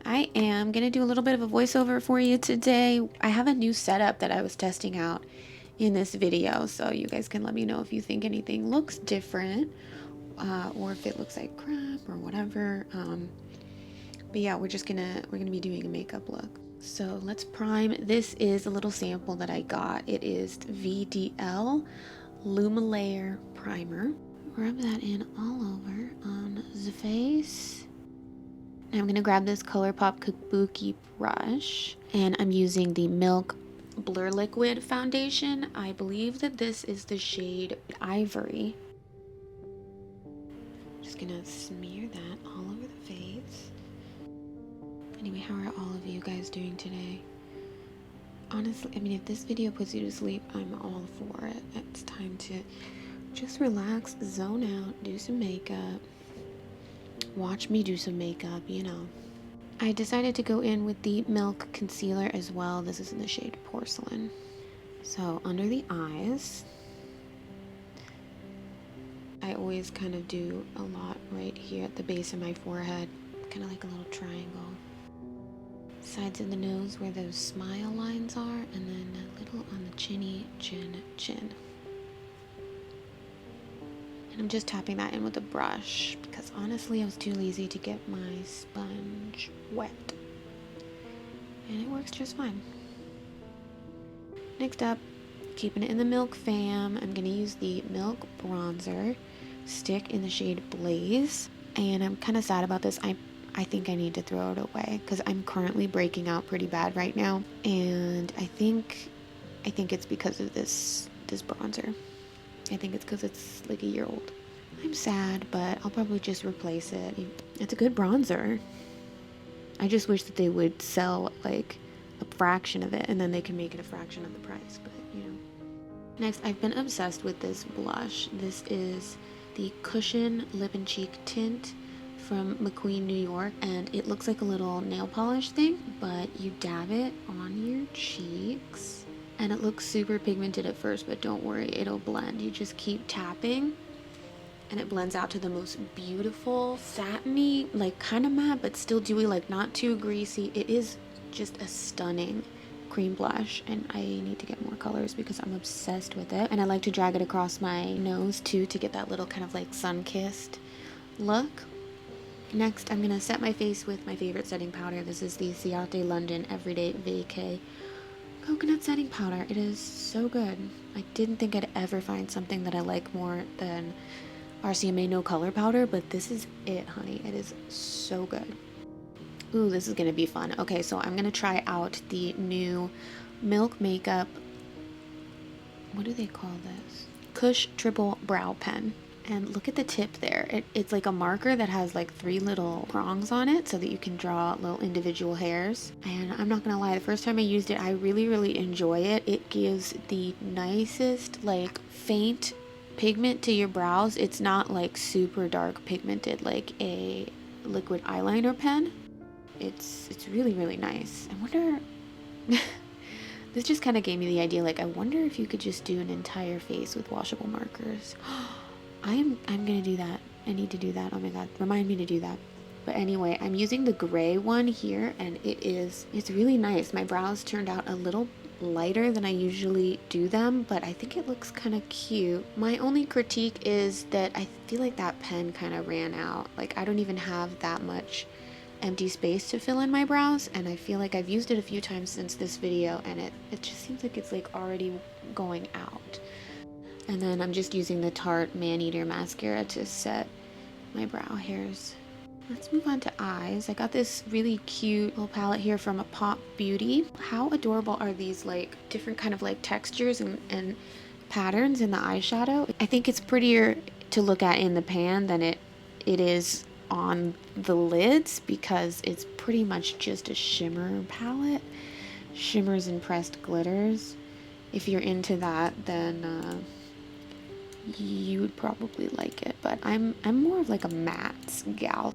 I am going to do a little bit of a voiceover for you today. I have a new setup that I was testing out in this video, so you guys can let me know if you think anything looks different or if it looks like crap or whatever. But yeah, we're gonna be doing a makeup look. So let's prime. This is a little sample that I got. It is VDL Lumalayer Primer. Rub that in all over on the face. I'm going to grab this ColourPop Kabuki brush, and I'm using the Milk Blur Liquid foundation. I believe that this is the shade Ivory. Just going to smear that all over the face. Anyway, how are all of you guys doing today? Honestly, I mean, if this video puts you to sleep, I'm all for it. It's time to just relax, zone out, do some makeup. Watch me do some makeup, you know. I decided to go in with the Milk Concealer as well. This is in the shade Porcelain. So under the eyes, I always kind of do a lot right here at the base of my forehead, kind of like a little triangle. Sides of the nose where those smile lines are, and then a little on the chinny chin. I'm just tapping that in with a brush because honestly I was too lazy to get my sponge wet, and it works just fine. Next up, keeping it in the Milk fam, I'm gonna use the Milk bronzer stick in the shade Blaze, and I'm kind of sad about this. I think I need to throw it away because I'm currently breaking out pretty bad right now, and I think it's because of this bronzer. I think it's because it's like a year old. I'm sad, but I'll probably just replace it. It's a good bronzer. I just wish that they would sell like a fraction of it, and then they can make it a fraction of the price, but you know. Next, I've been obsessed with this blush. This is the Cushion Lip and Cheek Tint from McQueen, New York, and it looks like a little nail polish thing, but you dab it on your cheeks. And it looks super pigmented at first, but don't worry, it'll blend. You just keep tapping, and it blends out to the most beautiful, satiny, like kind of matte, but still dewy, like not too greasy. It is just a stunning cream blush, and I need to get more colors because I'm obsessed with it. And I like to drag it across my nose too to get that little kind of like sun-kissed look. Next, I'm gonna set my face with my favorite setting powder. This is the Ciate London Everyday Vacay Coconut setting powder. It is so good. I didn't think I'd ever find something that I like more than RCMA No Color powder, but this is it, honey. It is so good. Ooh, this is gonna be fun. Okay, so I'm gonna try out the new Milk Makeup, what do they call this? Kush Triple Brow Pen. And look at the tip there. It's like a marker that has like 3 little prongs on it so that you can draw little individual hairs. And I'm not gonna lie, the first time I used it, I really enjoy it. It gives the nicest like faint pigment to your brows. It's not like super dark pigmented like a liquid eyeliner pen. It's really nice. I wonder this just kind of gave me the idea, like I wonder if you could just do an entire face with washable markers. I'm gonna do that. I need to do that. Oh my god, remind me to do that. But anyway, I'm using the gray one here, and it's really nice. My brows turned out a little lighter than I usually do them, but I think it looks kind of cute. My only critique is that I feel like that pen kind of ran out. Like I don't even have that much empty space to fill in my brows, and I feel like I've used it a few times since this video, and it just seems like it's like already going out. And then I'm just using the Tarte Man-Eater mascara to set my brow hairs. Let's move on to eyes. I got this really cute little palette here from Pop Beauty. How adorable are these like different kind of like textures and patterns in the eyeshadow? I think it's prettier to look at in the pan than it is on the lids because it's pretty much just a shimmer palette. Shimmers and pressed glitters. If you're into that, then you would probably like it, but I'm more of like a matte gal.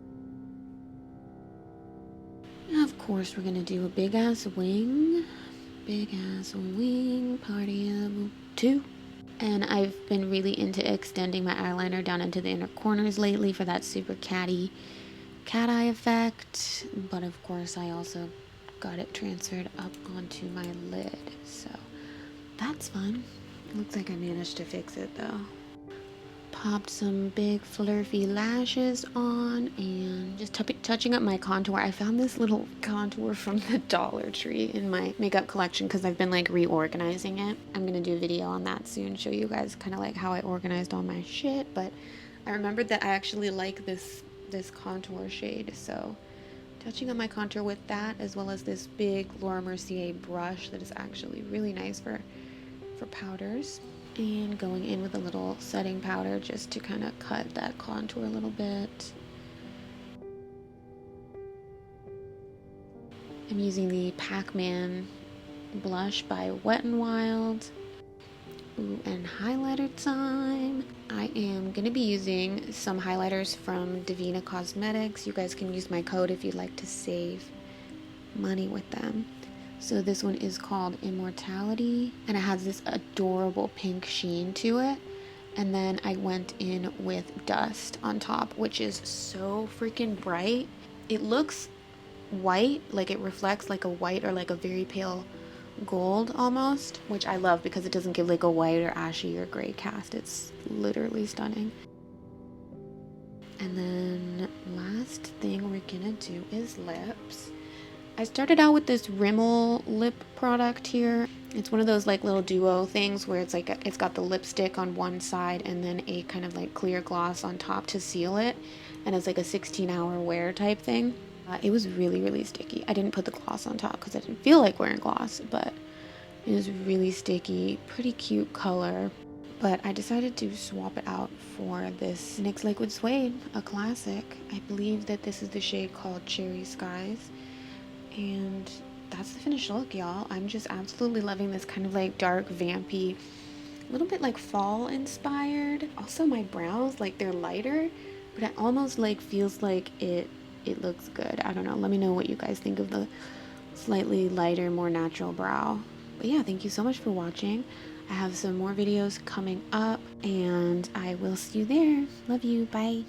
Of course, we're gonna do a big ass wing, party of 2. And I've been really into extending my eyeliner down into the inner corners lately for that super catty cat eye effect, but of course I also got it transferred up onto my lid, so that's fun. Looks like I managed to fix it though. Popped some big flurfy lashes on and just touching up my contour. I found this little contour from the Dollar Tree in my makeup collection because I've been like reorganizing it. I'm gonna do a video on that soon, show you guys kind of like how I organized all my shit, but I remembered that I actually like this contour shade, so touching up my contour with that, as well as this big Laura Mercier brush that is actually really nice for powders, and going in with a little setting powder just to kind of cut that contour a little bit. I'm using the Pac-Man blush by Wet n Wild. Ooh, and highlighter time. I am going to be using some highlighters from Divina Cosmetics. You guys can use my code if you'd like to save money with them. So this one is called Immortality, and it has this adorable pink sheen to it. And then I went in with Dust on top, which is so freaking bright. It looks white, like it reflects like a white or like a very pale gold almost, which I love because it doesn't give like a white or ashy or gray cast. It's literally stunning. And then last thing we're gonna do is lips. I started out with this Rimmel lip product here. It's one of those like little duo things where it's like it's got the lipstick on one side and then a kind of like clear gloss on top to seal it, and it's like a 16-hour wear type thing. It was really sticky. I didn't put the gloss on top because I didn't feel like wearing gloss, but it was really sticky, pretty cute color. But I decided to swap it out for this NYX Liquid Suede, a classic. I believe that this is the shade called Cherry Skies. And that's the finished look, y'all. I'm just absolutely loving this kind of like dark, vampy, a little bit like fall inspired. Also my brows, like they're lighter, but it almost like feels like it looks good. I don't know. Let me know what you guys think of the slightly lighter, more natural brow. But yeah, thank you so much for watching. I have some more videos coming up, and I will see you there. Love you. Bye.